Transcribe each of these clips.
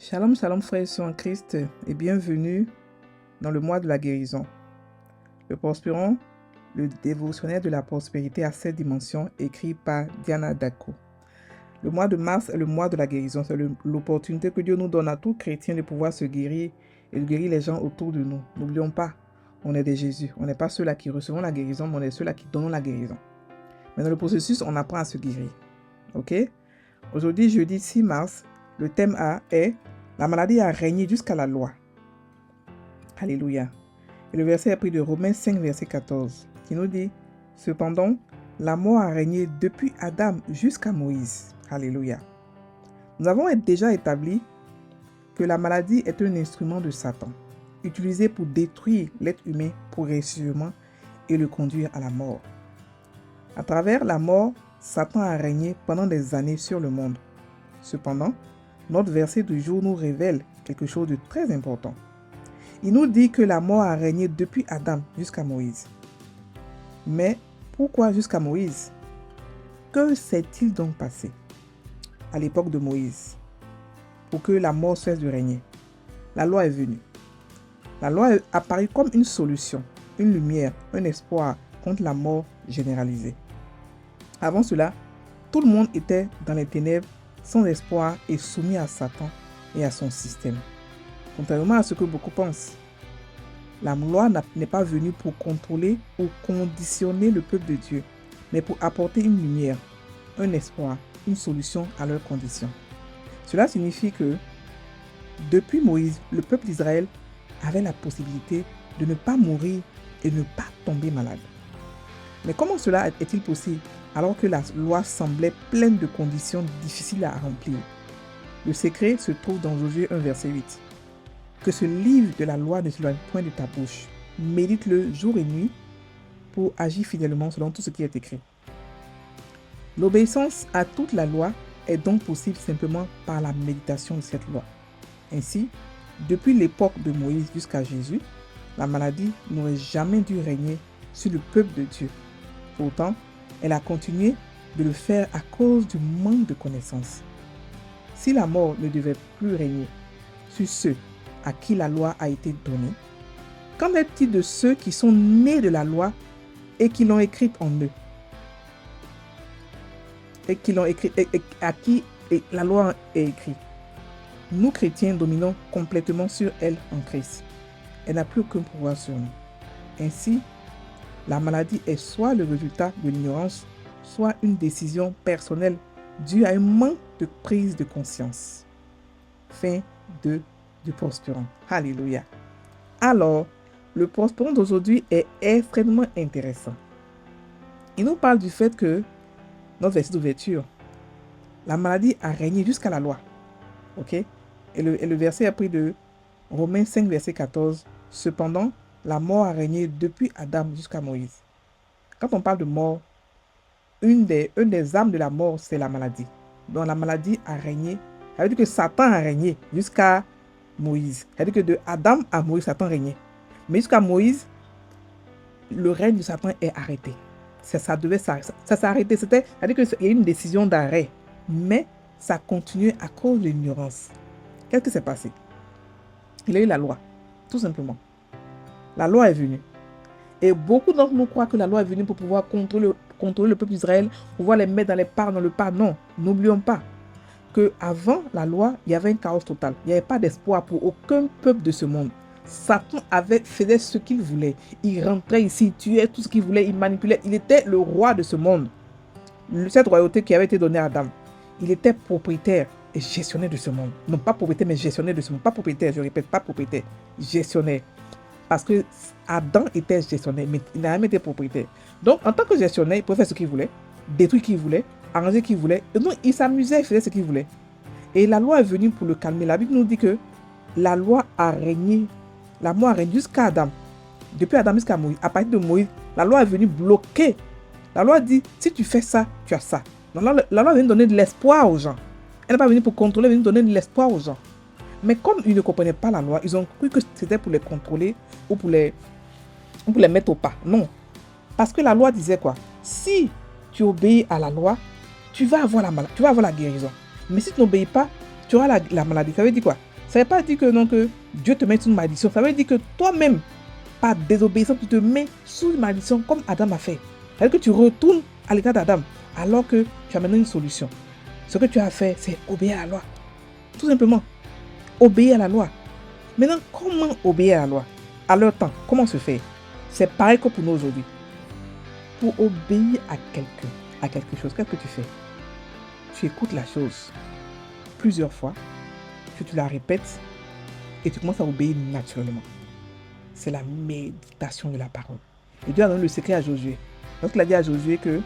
Shalom, shalom frères et sœurs en Christ et bienvenue dans le mois de la guérison. Le Prospérons, le dévotionnel de la prospérité à 7 dimensions, écrit par Diana Dako. Le mois de mars est le mois de la guérison. C'est l'opportunité que Dieu nous donne à tout chrétien de pouvoir se guérir et de guérir les gens autour de nous. N'oublions pas, on est des Jésus. On n'est pas ceux-là qui recevons la guérison, mais on est ceux-là qui donnons la guérison. Mais dans le processus, on apprend à se guérir. Ok? Aujourd'hui, jeudi 6 mars, le thème est « La maladie a régné jusqu'à la loi ». Alléluia. Et le verset est pris de Romains 5, verset 14, qui nous dit « Cependant, la mort a régné depuis Adam jusqu'à Moïse. » Alléluia. Nous avons déjà établi que la maladie est un instrument de Satan, utilisé pour détruire l'être humain progressivement et le conduire à la mort. À travers la mort, Satan a régné pendant des années sur le monde. Cependant, notre verset du jour nous révèle quelque chose de très important. Il nous dit que la mort a régné depuis Adam jusqu'à Moïse. Mais pourquoi jusqu'à Moïse? Que s'est-il donc passé à l'époque de Moïse pour que la mort cesse de régner? La loi est venue. La loi est apparue comme une solution, une lumière, un espoir contre la mort généralisée. Avant cela, tout le monde était dans les ténèbres, sans espoir et soumis à Satan et à son système. Contrairement à ce que beaucoup pensent, la loi n'est pas venue pour contrôler ou conditionner le peuple de Dieu, mais pour apporter une lumière, un espoir, une solution à leurs conditions. Cela signifie que, depuis Moïse, le peuple d'Israël avait la possibilité de ne pas mourir et ne pas tomber malade. Mais comment cela est-il possible alors que la loi semblait pleine de conditions difficiles à remplir? Le secret se trouve dans Josué 1, verset 8. Que ce livre de la loi ne s'éloigne point de ta bouche. Médite-le jour et nuit pour agir fidèlement selon tout ce qui est écrit. L'obéissance à toute la loi est donc possible simplement par la méditation de cette loi. Ainsi, depuis l'époque de Moïse jusqu'à Jésus, la maladie n'aurait jamais dû régner sur le peuple de Dieu. Pourtant, elle a continué de le faire à cause du manque de connaissances. Si la mort ne devait plus régner sur ceux à qui la loi a été donnée, qu'en est-il de ceux qui sont nés de la loi et qui l'ont écrite en eux? À qui la loi est écrite? Nous, chrétiens, dominons complètement sur elle en Christ. Elle n'a plus aucun pouvoir sur nous. Ainsi, la maladie est soit le résultat de l'ignorance, soit une décision personnelle due à un manque de prise de conscience. Fin du Prospérons. Alléluia. Alors, le Prospérons d'aujourd'hui est extrêmement intéressant. Il nous parle du fait que, notre verset d'ouverture, la maladie a régné jusqu'à la loi. Ok? Et le verset est pris de Romains 5, verset 14. Cependant, la mort a régné depuis Adam jusqu'à Moïse. Quand on parle de mort, une des âmes de la mort, c'est la maladie. Donc la maladie a régné. Ça veut dire que Satan a régné jusqu'à Moïse. Ça veut dire que de Adam à Moïse, Satan régnait. Mais jusqu'à Moïse, le règne de Satan est arrêté. Ça s'est arrêté. C'est-à-dire qu'il y a eu une décision d'arrêt. Mais ça continue à cause de l'ignorance. Qu'est-ce qui s'est passé? Il y a eu la loi, tout simplement. La loi est venue. Et beaucoup d'entre nous croient que la loi est venue pour pouvoir contrôler le peuple d'Israël, pouvoir les mettre dans le pas. Non, n'oublions pas qu'avant la loi, il y avait un chaos total. Il n'y avait pas d'espoir pour aucun peuple de ce monde. Satan faisait ce qu'il voulait. Il rentrait ici, il tuait tout ce qu'il voulait, il manipulait. Il était le roi de ce monde. Cette royauté qui avait été donnée à Adam. Il était propriétaire et gestionnaire de ce monde. Non pas propriétaire, mais gestionnaire de ce monde. Pas propriétaire, je répète, pas propriétaire. Gestionnaire. Parce que Adam était gestionnaire, mais il n'a jamais été propriétaire. Donc, en tant que gestionnaire, il pouvait faire ce qu'il voulait, détruire ce qu'il voulait, arranger ce qu'il voulait. Et donc, il s'amusait, il faisait ce qu'il voulait. Et la loi est venue pour le calmer. La Bible nous dit que la loi a régné. La mort a régné jusqu'à Adam. Depuis Adam jusqu'à Moïse. À partir de Moïse, la loi est venue bloquer. La loi dit, si tu fais ça, tu as ça. Donc, la loi est venue donner de l'espoir aux gens. Elle n'est pas venue pour contrôler, elle est venue donner de l'espoir aux gens. Mais comme ils ne comprenaient pas la loi, ils ont cru que c'était pour les contrôler ou pour les mettre au pas. Non. Parce que la loi disait quoi? Si tu obéis à la loi, tu vas avoir la guérison. Mais si tu n'obéis pas, tu auras la maladie. Ça veut dire quoi? Ça ne veut pas dire que, non, que Dieu te met sous une malédiction. Ça veut dire que toi-même, par désobéissance, tu te mets sous une malédiction comme Adam a fait. C'est-à-dire que tu retournes à l'état d'Adam alors que tu as maintenant une solution. Ce que tu as fait, c'est obéir à la loi. Tout simplement, obéir à la loi. Maintenant, comment obéir à la loi? À leur temps, comment se fait? C'est pareil que pour nous aujourd'hui. Pour obéir à quelqu'un, à quelque chose, qu'est-ce que tu fais? Tu écoutes la chose plusieurs fois, tu la répètes et tu commences à obéir naturellement. C'est la méditation de la parole. Et Dieu a donné le secret à Josué. Lorsqu'il a dit à Josué que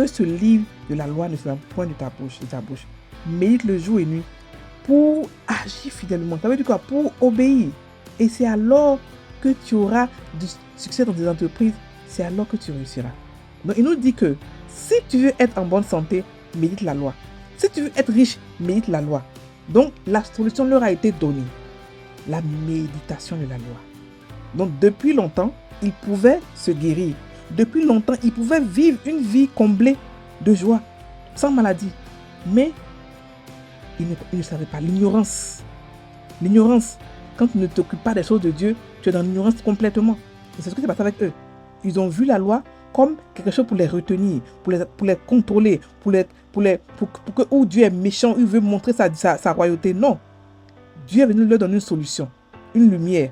ce livre de la loi ne sera point de ta bouche. Médite le jour et nuit pour agir fidèlement. Ça veut dire quoi? Pour obéir. Et c'est alors que tu auras du succès dans tes entreprises. C'est alors que tu réussiras. Donc il nous dit que si tu veux être en bonne santé, médite la loi. Si tu veux être riche, médite la loi. Donc la solution leur a été donnée. La méditation de la loi. Donc depuis longtemps, ils pouvaient se guérir. Depuis longtemps, ils pouvaient vivre une vie comblée de joie, sans maladie. Mais ils ne savaient pas. L'ignorance. L'ignorance. Quand tu ne t'occupes pas des choses de Dieu, tu es dans l'ignorance complètement. Et c'est ce qui s'est passé avec eux. Ils ont vu la loi comme quelque chose pour les retenir, pour les contrôler, pour que où Dieu est méchant, il veut montrer sa royauté. Non. Dieu est venu leur donner une solution, une lumière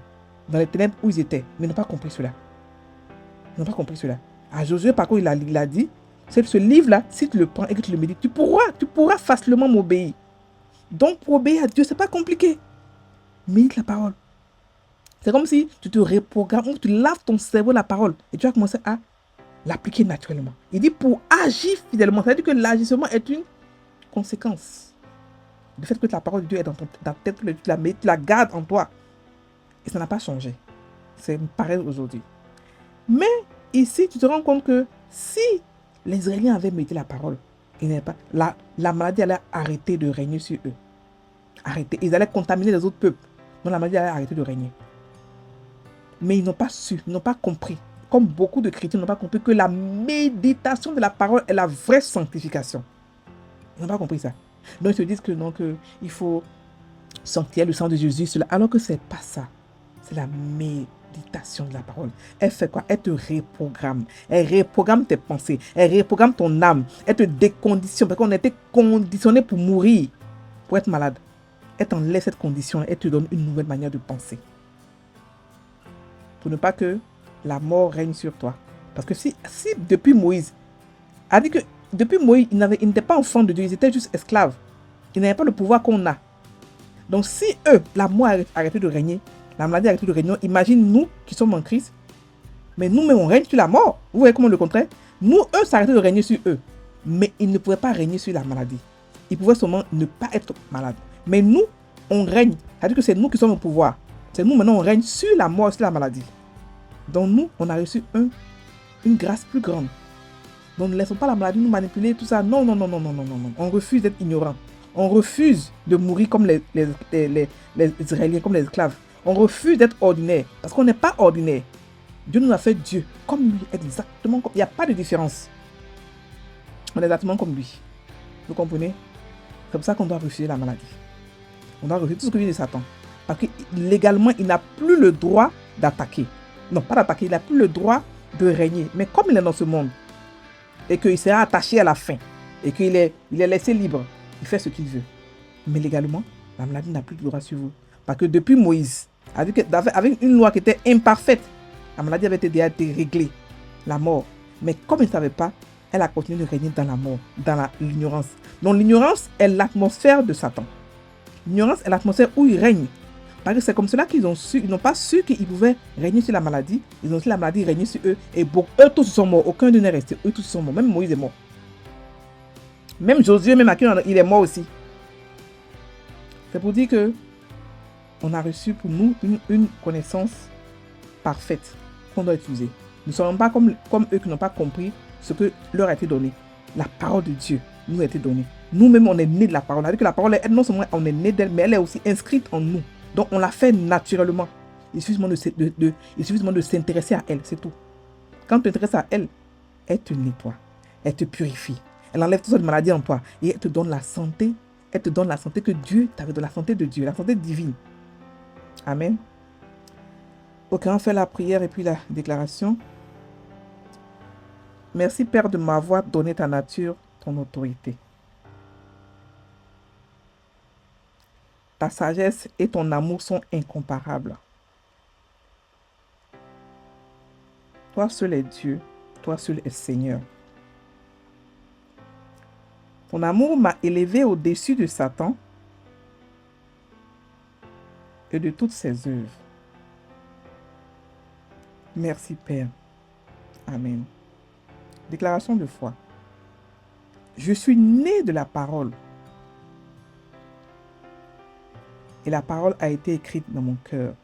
dans les ténèbres où ils étaient. Mais ils n'ont pas compris cela. Ils n'ont pas compris cela. À Josué, par contre, il a dit, c'est ce livre-là, si tu le prends et que tu le médites, tu pourras facilement m'obéir. Donc, pour obéir à Dieu, ce n'est pas compliqué. Médite la parole. C'est comme si tu te reprogrammes, ou tu laves ton cerveau la parole et tu vas commencer à l'appliquer naturellement. Il dit pour agir fidèlement. C'est-à-dire que l'agissement est une conséquence du fait que la parole de Dieu est dans ta tête, tu la gardes en toi. Et ça n'a pas changé. C'est pareil aujourd'hui. Mais ici, tu te rends compte que si les Israéliens avaient médité la parole, la maladie allait arrêter de régner sur eux. Arrêter. Ils allaient contaminer les autres peuples. Donc la maladie allait arrêter de régner. Mais ils n'ont pas su, ils n'ont pas compris. Comme beaucoup de chrétiens n'ont pas compris que la méditation de la parole est la vraie sanctification. Ils n'ont pas compris ça. Donc ils se disent que non, qu'il faut sanctifier le sang de Jésus, cela, alors que ce n'est pas ça. C'est la méditation de la parole. Elle fait quoi? Elle te reprogramme. Elle reprogramme tes pensées. Elle reprogramme ton âme. Elle te déconditionne. Parce qu'on a été conditionné pour mourir, pour être malade. Elle t'enlève cette condition. Elle te donne une nouvelle manière de penser. Pour ne pas que la mort règne sur toi. Parce que si depuis Moïse, a dit que depuis Moïse, ils n'étaient pas enfants de Dieu, ils étaient juste esclaves. Ils n'avaient pas le pouvoir qu'on a. Donc si eux, la mort a arrêté de régner, la maladie a arrêté de régner, imagine nous qui sommes en Christ, mais nous-mêmes on règne sur la mort. Vous voyez comment le contraire? Nous, eux, ça a arrêté de régner sur eux. Mais ils ne pouvaient pas régner sur la maladie. Ils pouvaient seulement ne pas être malades. Mais nous, on règne. C'est-à-dire que c'est nous qui sommes au pouvoir. C'est nous maintenant, on règne sur la mort, sur la maladie. Donc nous, on a reçu une grâce plus grande. Donc ne laissons pas la maladie nous manipuler, tout ça. Non. On refuse d'être ignorant. On refuse de mourir comme les Israéliens, comme les esclaves. On refuse d'être ordinaire. Parce qu'on n'est pas ordinaire. Dieu nous a fait Dieu comme lui, exactement comme... Il n'y a pas de différence. On est exactement comme lui. Vous comprenez? C'est pour ça qu'on doit refuser la maladie. On doit refuser tout ce que vient de Satan. Parce que légalement, il n'a plus le droit d'attaquer. Non, pas d'attaquer, il n'a plus le droit de régner. Mais comme il est dans ce monde, et qu'il sera attaché à la fin, et qu'il est laissé libre, il fait ce qu'il veut. Mais légalement, la maladie n'a plus de droit sur vous. Parce que depuis Moïse, avec une loi qui était imparfaite, la maladie avait déjà été réglée, la mort. Mais comme il ne savait pas, elle a continué de régner dans la mort, dans l'ignorance. Donc l'ignorance est l'atmosphère de Satan. L'ignorance est l'atmosphère où il règne. Parce que c'est comme cela qu'ils ont su, ils n'ont pas su qu'ils pouvaient régner sur la maladie. Ils ont su la maladie régner sur eux. Et eux tous sont morts. Aucun d'eux n'est resté. Eux tous sont morts. Même Moïse est mort. Même Josué, même Akin, il est mort aussi. C'est pour dire que on a reçu pour nous une connaissance parfaite qu'on doit utiliser. Nous ne sommes pas comme eux qui n'ont pas compris ce que leur a été donné. La parole de Dieu nous a été donnée. Nous-mêmes, on est nés de la parole. C'est-à-dire que la parole, non seulement on est né d'elle, mais elle est aussi inscrite en nous. Donc, on l'a fait naturellement. Il suffit seulement de s'intéresser à elle, c'est tout. Quand tu t'intéresses à elle, elle te nettoie, elle te purifie, elle enlève toutes sortes de maladies en toi et elle te donne la santé Elle te donne la santé que Dieu t'avait donné, la santé de Dieu, la santé divine. Amen. Ok, on fait la prière et puis la déclaration. Merci Père de m'avoir donné ta nature, ton autorité. Ta sagesse et ton amour sont incomparables. Toi seul est Dieu, toi seul est Seigneur. Ton amour m'a élevé au-dessus de Satan et de toutes ses œuvres. Merci Père. Amen. Déclaration de foi. Je suis né de la parole. Et la parole a été écrite dans mon cœur.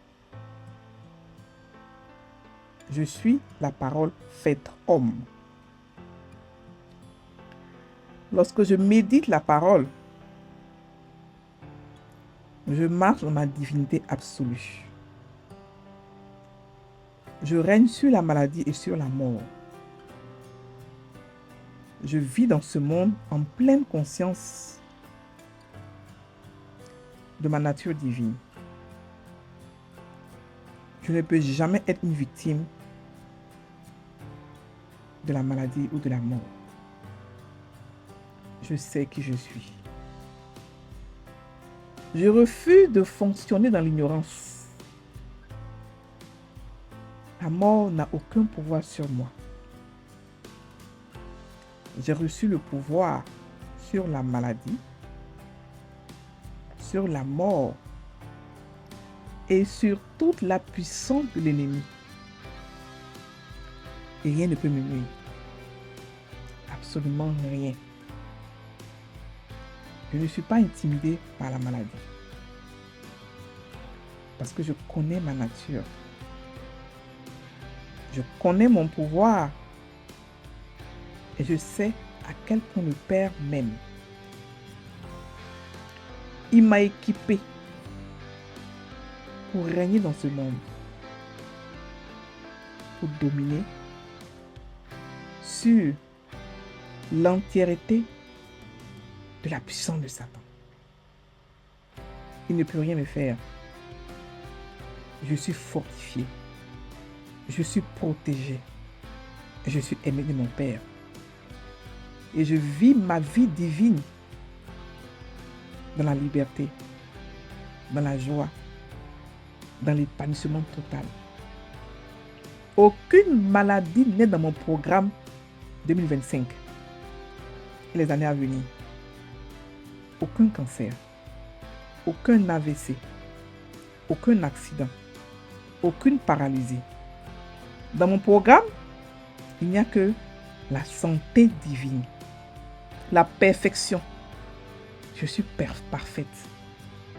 Je suis la parole faite homme. Lorsque je médite la parole, je marche dans ma divinité absolue. Je règne sur la maladie et sur la mort. Je vis dans ce monde en pleine conscience de ma nature divine. Je ne peux jamais être une victime de la maladie ou de la mort. Je sais qui je suis. Je refuse de fonctionner dans l'ignorance. La mort n'a aucun pouvoir sur moi. J'ai reçu le pouvoir sur la maladie, sur la mort et sur toute la puissance de l'ennemi. Et rien ne peut me nuire. Absolument rien. Je ne suis pas intimidé par la maladie. Parce que je connais ma nature. Je connais mon pouvoir. Et je sais à quel point le Père m'aime. Il m'a équipé pour régner dans ce monde. Pour dominer sur l'entièreté de la puissance de Satan. Il ne peut rien me faire. Je suis fortifié. Je suis protégé. Je suis aimé de mon Père. Et je vis ma vie divine dans la liberté, dans la joie, dans l'épanouissement total. Aucune maladie n'est dans mon programme 2025 et les années à venir. Aucun cancer, aucun AVC, aucun accident, aucune paralysie. Dans mon programme, il n'y a que la santé divine, la perfection. Je suis parfaite.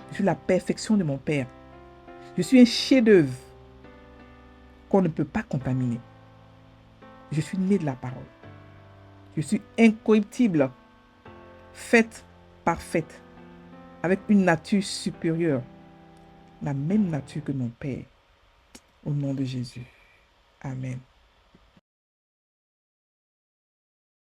Je suis la perfection de mon Père. Je suis un chef-d'œuvre qu'on ne peut pas contaminer. Je suis né de la parole. Je suis incorruptible, faite parfaite, avec une nature supérieure, la même nature que mon Père. Au nom de Jésus. Amen.